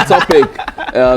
topic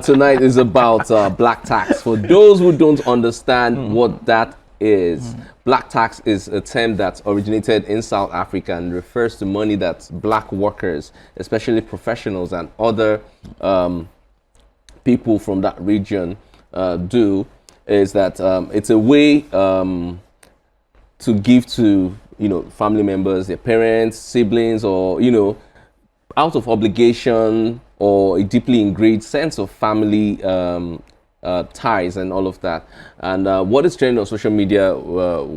tonight is about black tax. For those who don't understand what that is, black tax is a term that originated in South Africa and refers to money that black workers, especially professionals and other people from that region do. Is that it's a way to give to family members, their parents, siblings, or out of obligation or a deeply ingrained sense of family ties and all of that. And what is trending on social media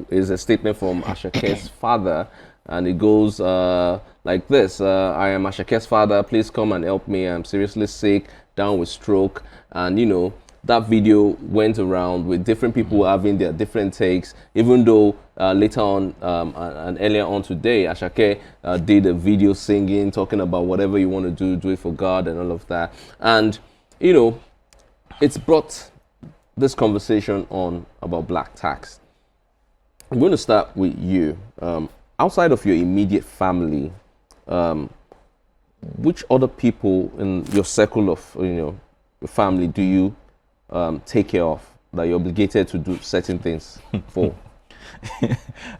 is a statement from Ashake's father, and it goes like this: I am Ashake's father, please come and help me, I'm seriously sick, down with stroke. And that video went around with different people having their different takes, even though later on and earlier on today, Ashake did a video singing, talking about whatever you want to do it for God and all of that. And, it's brought this conversation on about black tax. I'm going to start with you. Outside of your immediate family, which other people in your circle of, your family do you take care of, that you're obligated to do certain things for?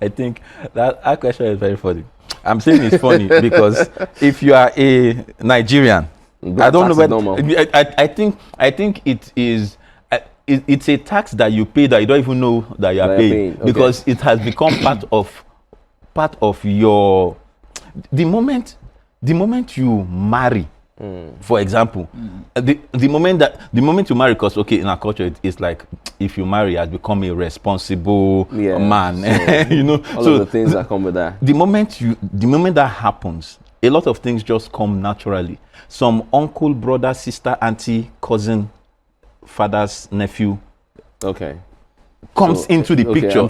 I think that question is very funny. I'm saying it's funny because if you are a Nigerian, I don't know whether I think it is it's a tax that you pay that you don't even know that you are paying. Okay. Because it has become part of your the moment you marry. For example, the moment you marry, because in our culture it's like if you marry, you have become a responsible man. All of the things that come with that. The moment that happens, a lot of things just come naturally. Some uncle, brother, sister, auntie, cousin, father's nephew, comes into the picture. I'm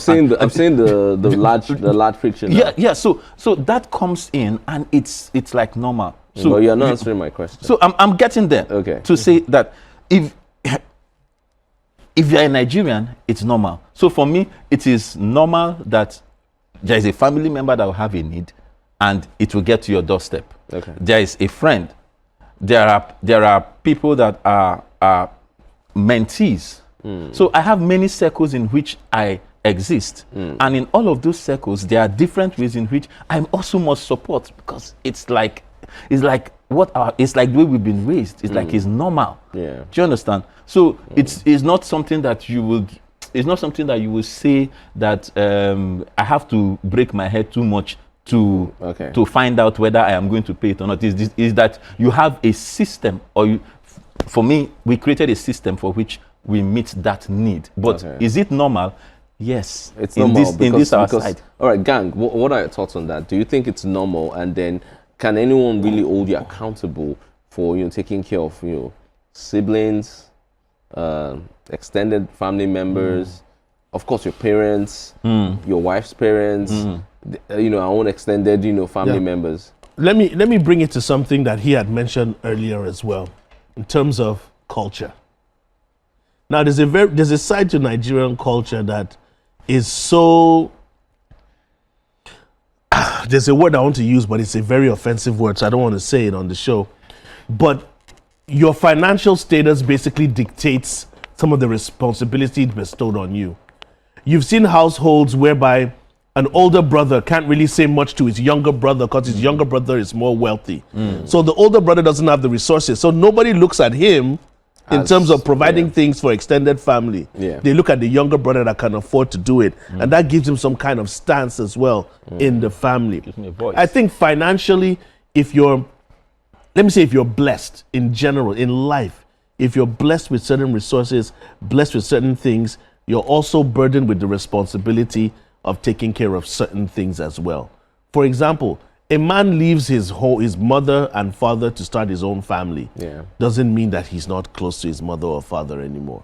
saying the large picture now. Yeah. So that comes in, and it's like normal. So but you're not answering my question. So I'm getting there. To say that if you're a Nigerian, it's normal. So for me, it is normal that there is a family member that will have a need, and it will get to your doorstep. There is a friend. There are people that are mentees. So I have many circles in which I exist, and in all of those circles, there are different ways in which I also must support, because it's like the way we've been raised. It's like it's normal. Do you understand? So it's not something that you will say that I have to break my head too much to find out whether I am going to pay it or not. Is that you have a system, for me, we created a system for which we meet that need. But is it normal? Yes, it's normal in this our side. All right, gang, what are your thoughts on that? Do you think it's normal? And then can anyone really hold you accountable for taking care of siblings, extended family members, of course your parents, your wife's parents, our own extended family members? Let me bring it to something that he had mentioned earlier as well, in terms of culture. Now there's a side to Nigerian culture that is so. There's a word I want to use, but it's a very offensive word, so I don't want to say it on the show. But your financial status basically dictates some of the responsibility bestowed on you. You've seen households whereby an older brother can't really say much to his younger brother because his younger brother is more wealthy. So the older brother doesn't have the resources. So nobody looks at him in terms of providing things for extended family. They look at the younger brother that can afford to do it. And that gives him some kind of stance as well in the family. Gives me a voice. I think financially, if you're blessed in general, in life, if you're blessed with certain resources, blessed with certain things, you're also burdened with the responsibility of taking care of certain things as well. For example, a man leaves his mother and father to start his own family. Doesn't mean that he's not close to his mother or father anymore.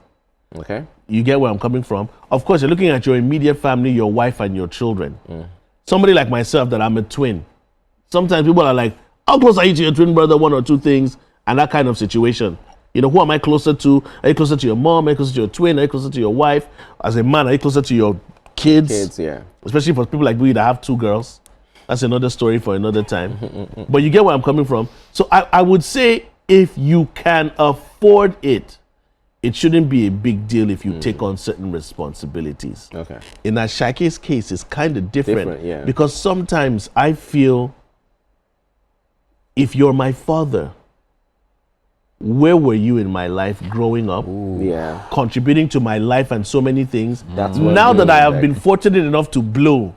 You get where I'm coming from? Of course, you're looking at your immediate family, your wife and your children. Somebody like myself, that I'm a twin. Sometimes people are like, how close are you to your twin brother? One or two things, and that kind of situation. Who am I closer to? Are you closer to your mom? Are you closer to your twin? Are you closer to your wife? As a man, are you closer to your kids? Especially for people like me that have two girls. That's another story for another time. But you get where I'm coming from. So I would say if you can afford it, it shouldn't be a big deal if you take on certain responsibilities. Okay. In Ashake's case, it's kind of different, yeah. because sometimes I feel, if you're my father, where were you in my life growing up? Yeah. Contributing to my life and so many things. That's what Now it that is, I have like- been fortunate enough to blow,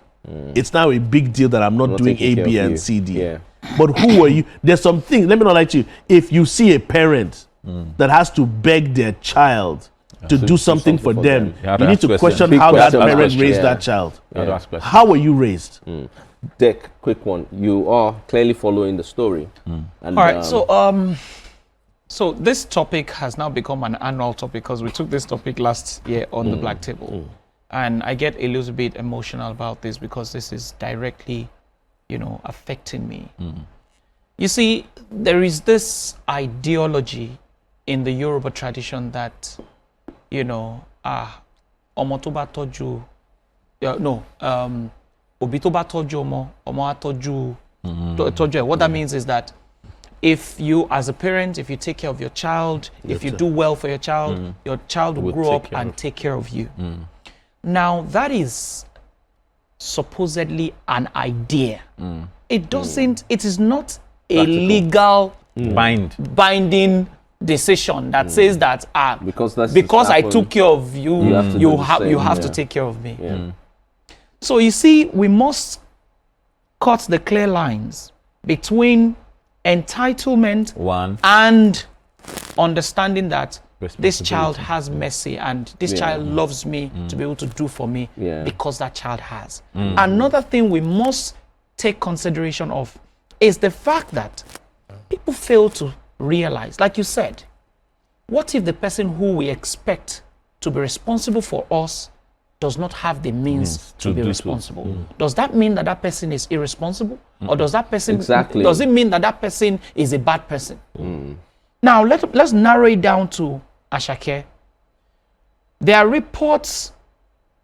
it's now a big deal that I'm not doing taking A, care B, of and you. C, D. Yeah. But who were you? There's some things, let me not lie to you. If you see a parent that has to beg their child to do something for them, You have to you need ask to questions. question Big how that question parent mark. raised Yeah. that child. You have to ask questions. How were you raised? Dick, quick one. You are clearly following the story. And, All right, so this topic has now become an annual topic because we took this topic last year on the Black Table. And I get a little bit emotional about this because this is directly, affecting me. You see, there is this ideology in the Yoruba tradition that, ọmọ tó bá tọ́jú, òbí tó bá tọ́jú ọmọ á tọ́jú ẹ̀. What that means is that if you, as a parent, if you take care of your child, if you do well for your child will grow up and take care of you. Now, that is supposedly an idea. It doesn't, it is not a legal binding decision that says that because that's because I happened, took care of you, you have to do the same, you have to take care of me. So you see, we must cut the clear lines between entitlement and understanding that this child has mercy and this child loves me to be able to do for me because that child has. Another thing we must take consideration of is the fact that people fail to realize, like you said, what if the person who we expect to be responsible for us does not have the means to be responsible? Does that mean that that person is irresponsible? Or does that person, does it mean that that person is a bad person? Now, let's narrow it down to Ashake. There are reports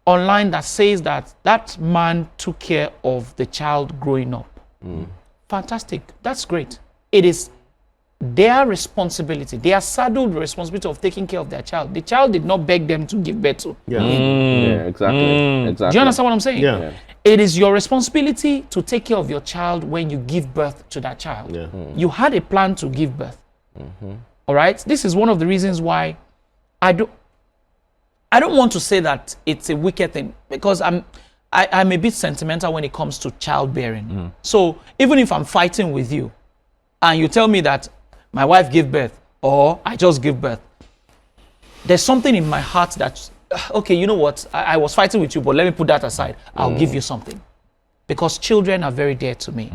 online that says that that man took care of the child growing up. Fantastic. That's great. It is their responsibility. They are saddled with the responsibility of taking care of their child. The child did not beg them to give birth to. Yeah, exactly. Do you understand what I'm saying? Yeah. It is your responsibility to take care of your child when you give birth to that child. You had a plan to give birth. All right? This is one of the reasons why I don't want to say that it's a wicked thing, because I'm a bit sentimental when it comes to childbearing. So even if I'm fighting with you and you tell me that my wife gave birth or I just give birth, there's something in my heart that, okay, you know what? I was fighting with you, but let me put that aside. I'll give you something. Because children are very dear to me.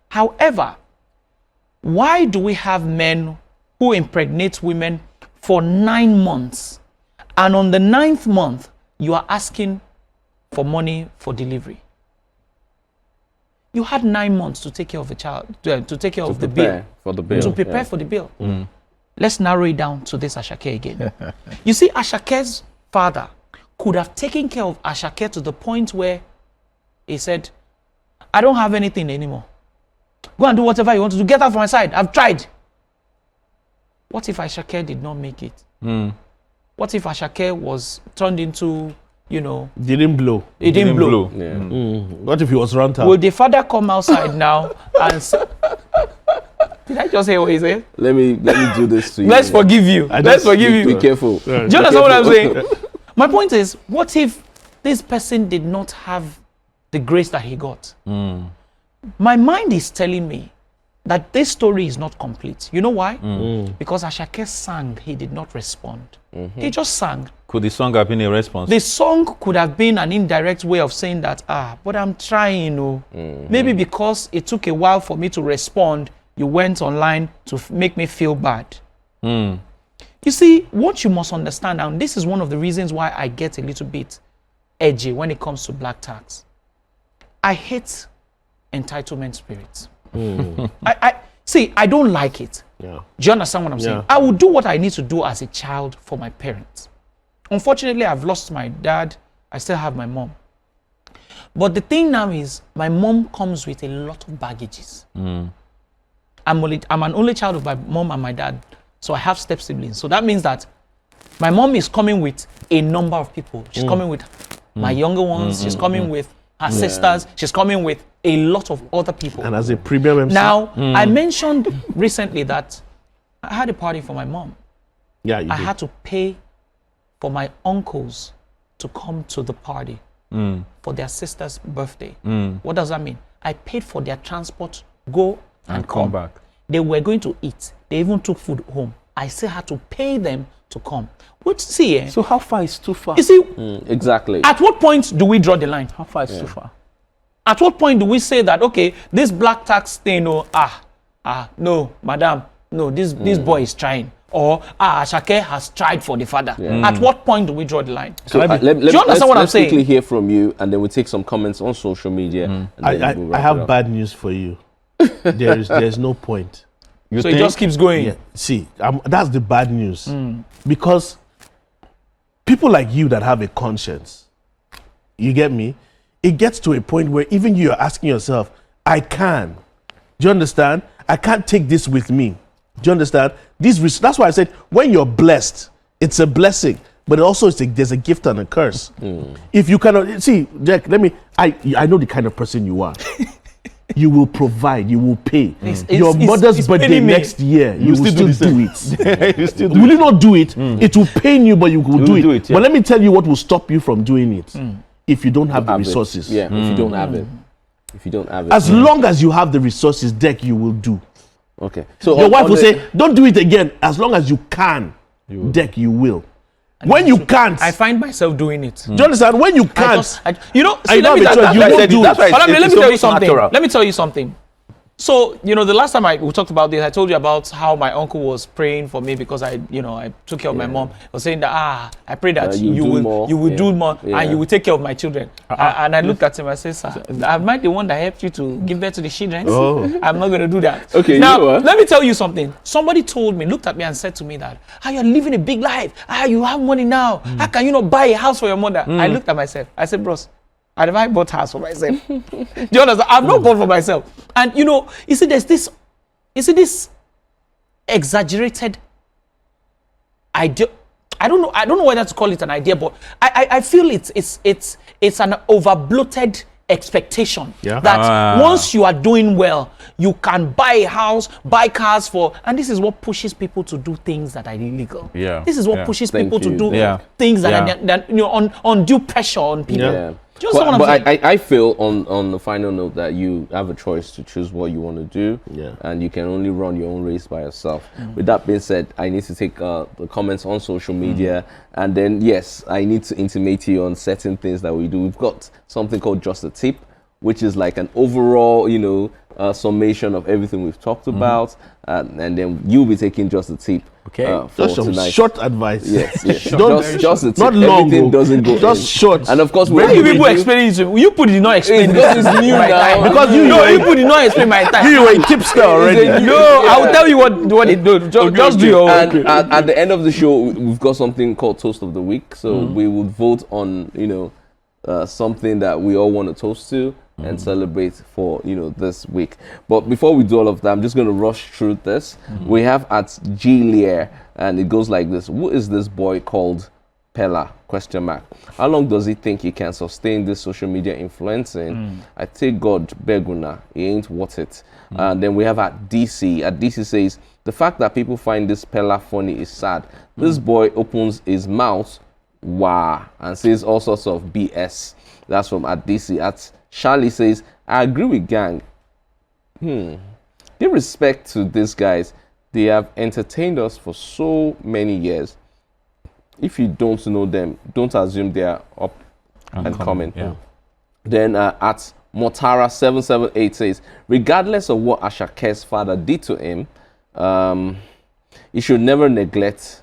However, why do we have men who impregnate women for 9 months, and on the 9th month, you are asking for money for delivery? You had 9 months to take care of the child, to take care of the bill. For the bill. To prepare for the bill. Let's narrow it down to this Ashake again. You see, Ashake's father could have taken care of Ashake to the point where he said, I don't have anything anymore. Go and do whatever you want to do. Get out from my side. I've tried. What if Ashake did not make it? What if Ashake was turned into, Didn't blow. it didn't blow? What if he was run out? Will the father come outside now and say, did I just hear what he said? Let me do this to you. Let's forgive you. Let's forgive you. Be careful. Do you understand what I'm saying? My point is, what if this person did not have the grace that he got? My mind is telling me that this story is not complete. You know why? Because Ashake sang, he did not respond. He just sang. Could the song have been a response? The song could have been an indirect way of saying that, but I'm trying, Maybe because it took a while for me to respond, you went online to make me feel bad. You see, what you must understand, and this is one of the reasons why I get a little bit edgy when it comes to black tax. I hate entitlement spirits. I don't like it. Yeah. Do you understand what I'm saying? I will do what I need to do as a child for my parents. Unfortunately, I've lost my dad. I still have my mom. But the thing now is, my mom comes with a lot of baggages. I'm an only child of my mom and my dad. So I have step siblings. So that means that my mom is coming with a number of people. She's coming with my younger ones. She's coming with her sisters. She's coming with a lot of other people. And as a premium MC. Now, I mentioned recently that I had a party for my mom. Yeah, you I did. had to pay for my uncles to come to the party for their sister's birthday. What does that mean? I paid for their transport, go and come back. They were going to eat. They even took food home. I still had to pay them to come. Which, see, So how far is too far? you see, Exactly. at what point do we draw the line? How far is too far? At what point do we say that, okay, this black tax thing, no, madam, no, this boy is trying. Or, Ashake has tried for the father. At what point do we draw the line? So do you understand what I'm saying? Let's quickly hear from you, and then we'll take some comments on social media. And then we'll I wrap it have up. bad news for you. There's no point. So it just keeps going. Yeah. See, that's the bad news. Because people like you that have a conscience, you get me? It gets to a point where even you are asking yourself, I can. Do you understand? I can't take this with me. Do you understand? That's why I said, when you're blessed, it's a blessing. But also there's a gift and a curse. If you cannot, see, Jack, I know the kind of person you are. You will provide, you will pay. Your mother's birthday next year, you will still do it. You still Will you not do it? It will pain you, but you will do it. Yeah. But let me tell you what will stop you from doing it. If you don't have the resources. Yeah, if you don't have it. If you don't have it. As long as you have the resources, Deck, you will do. Okay. So Your wife will say, don't do it again. As long as you can, Deck, you will. When you can't, I find myself doing it. do you understand? When you can't, Let don't me have a choice, you won't do it. let me tell you something. Let me tell you something. So, the last time we talked about this, I told you about how my uncle was praying for me because I took care of my mom. I was saying that, I pray that you will do more and you will take care of my children. And I looked at him, I said, sir, am I the one that helped you to give birth to the children? Oh. I'm not going to do that. Okay, now, you know what? let me tell you something. Somebody looked at me and said to me that, you're living a big life. You have money now. How can you not buy a house for your mother? I looked at myself. I said, bros, I never bought house for myself. Do you understand? I've not bought for myself. And you see, there's this exaggerated idea. I don't know whether to call it an idea, but I feel it's an over bloated expectation that once you are doing well, you can buy a house, buy cars and this is what pushes people to do things that are illegal. Yeah. This is what pushes people to do Yeah. things that are undue pressure on people. Yeah. Do you understand what I'm saying? I feel on the final note that you have a choice to choose what you want to do, and you can only run your own race by yourself. With that being said, I need to take the comments on social media, and then yes, I need to intimate you on certain things that we do. We've got something called Just a Tip, which is like an overall, summation of everything we've talked about, and then you'll be taking Just a Tip. Okay. For just some tonight. short advice. Yes. Just a tip. Not long. Everything doesn't go just in. short. And of course, Why you people explaining it to me? You put did not explain Because it's new my now. time. Because you people did not explain my time. You were a tipster already. I will tell you what it do. Just do your And work. at the end of the show, we've got something called Toast of the Week. So we would vote on, something that we all want to toast to and celebrate for, this week. But before we do all of that, I'm just going to rush through this. We have at G-Lear, and it goes like this. Who is this boy called Pella? ? How long does he think he can sustain this social media influencing? I take God, Beguna, he ain't worth it. And then we have at DC. At DC says, the fact that people find this Pella funny is sad. This boy opens his mouth, and says all sorts of BS. That's from at DC. At Charlie says, I agree with gang. Give respect to these guys. They have entertained us for so many years. If you don't know them, don't assume they are up and coming. Yeah. Then at Motara778 says, regardless of what Ashake's father did to him, he should never neglect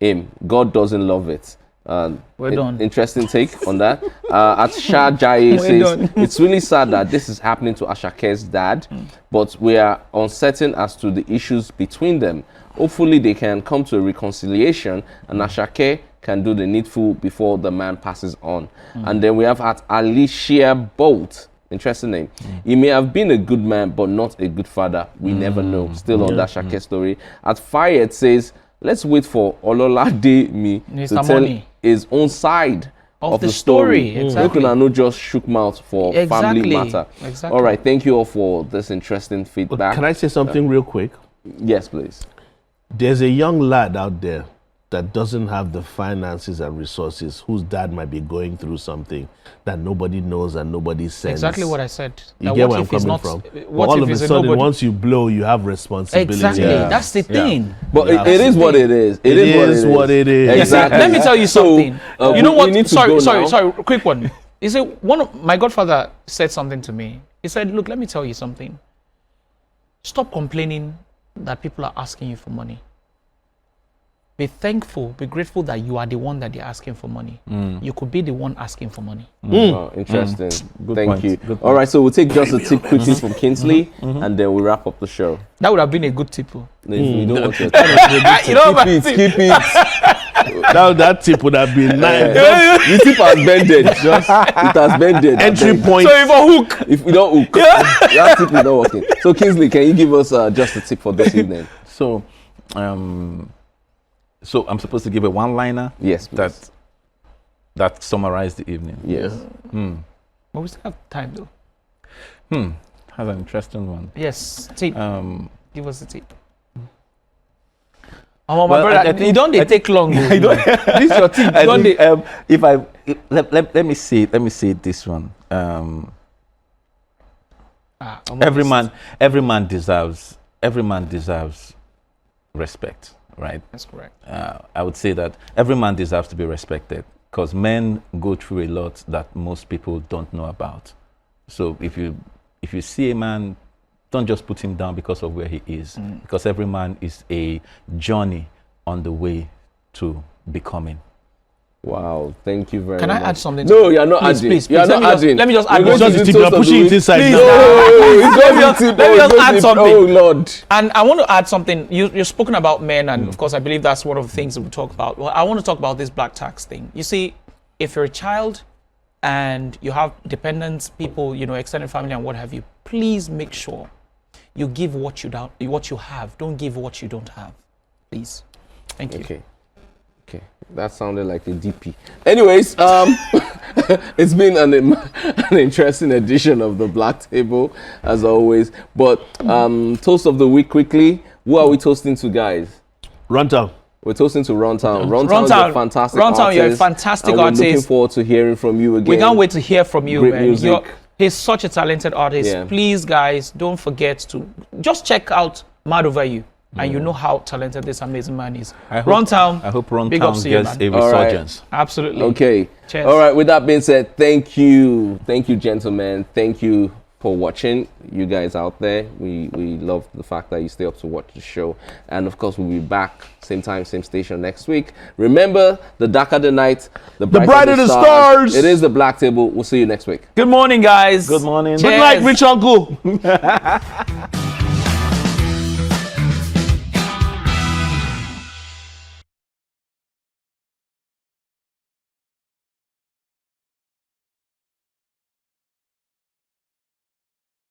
him. God doesn't love it. We're done. Interesting take on that. At Shah Jai says, it's really sad that this is happening to Ashake's dad, but we are uncertain as to the issues between them. Hopefully they can come to a reconciliation and Ashake can do the needful before the man passes on. And then we have at Alicia Bolt. Interesting name. He may have been a good man, but not a good father. We never know. Still on that Shake story. At Fire, it says, let's wait for Ololade me to tell his own side of the story. Exactly. Not just shook mouth for family matter. Exactly. All right. Thank you all for this interesting feedback. Can I say something real quick? Yes, please. There's a young lad out there that doesn't have the finances and resources, whose dad might be going through something that nobody knows and nobody says. Exactly what I said. You get where I'm coming from? But all of a sudden, once you blow, you have responsibility. Exactly. That's the thing. But it is what it is. It is what it is. Exactly. Let me tell you something. You know what? Sorry, quick one. He said, my godfather said something to me. He said, look, let me tell you something. Stop complaining that people are asking you for money. Be thankful, be grateful that you are the one that they're asking for money. You could be the one asking for money. Oh, interesting. Thank you. All right, so we'll take just a tip quickly from Kingsley, and then we'll wrap up the show. That would have been a good tip. You don't want to Keep it. That tip would have been nice. The tip has bended. It has bended. Entry point. So if a hook. If we don't hook, that tip is not working. So Kingsley, can you give us just a tip for this evening? So I'm supposed to give a one-liner? Yes, please. That summarized the evening. Yes. But we still have time though. Has an interesting one. Yes. Tip. Give us a tip. Oh, my brother, you don't take long. This is your tip. Let me say this one. Every man deserves respect. Right? That's correct. I would say that every man deserves to be respected because men go through a lot that most people don't know about. So if you see a man, don't just put him down because of where he is, because every man is a journey on the way to becoming. Wow, thank you very much. Can I add something? No, you're not adding. Please, you're not adding. Let me just add. You're pushing it inside. Let me just add something. Oh Lord! And I want to add something. You've spoken about men, and of course, I believe that's one of the things that we talk about. Well, I want to talk about this black tax thing. You see, if you're a child and you have dependents, people, extended family, and what have you, please make sure you give what you have. Don't give what you don't have, please. Thank you. Okay. That sounded like a DP. Anyways, it's been an interesting edition of the Black Table, as always. But toast of the week quickly. Who are we toasting to, guys? Runtown. We're toasting to Runtown. Runtown is a fantastic artist. Runtown, you're a fantastic artist. We're looking forward to hearing from you again. We can't wait to hear from you, Great man. music. He's such a talented artist. Yeah. Please, guys, don't forget to just check out Mad Over You. And you know how talented this amazing man is. Runtown. I hope Runtown gets a resurgence. Right. Absolutely. Okay. Cheers. All right. With that being said, thank you, gentlemen. Thank you for watching. You guys out there, we love the fact that you stay up to watch the show. And of course, we'll be back same time, same station next week. Remember, the darker the night, the brighter the stars. It is the Black Table. We'll see you next week. Good morning, guys. Good morning. Good night, rich uncle.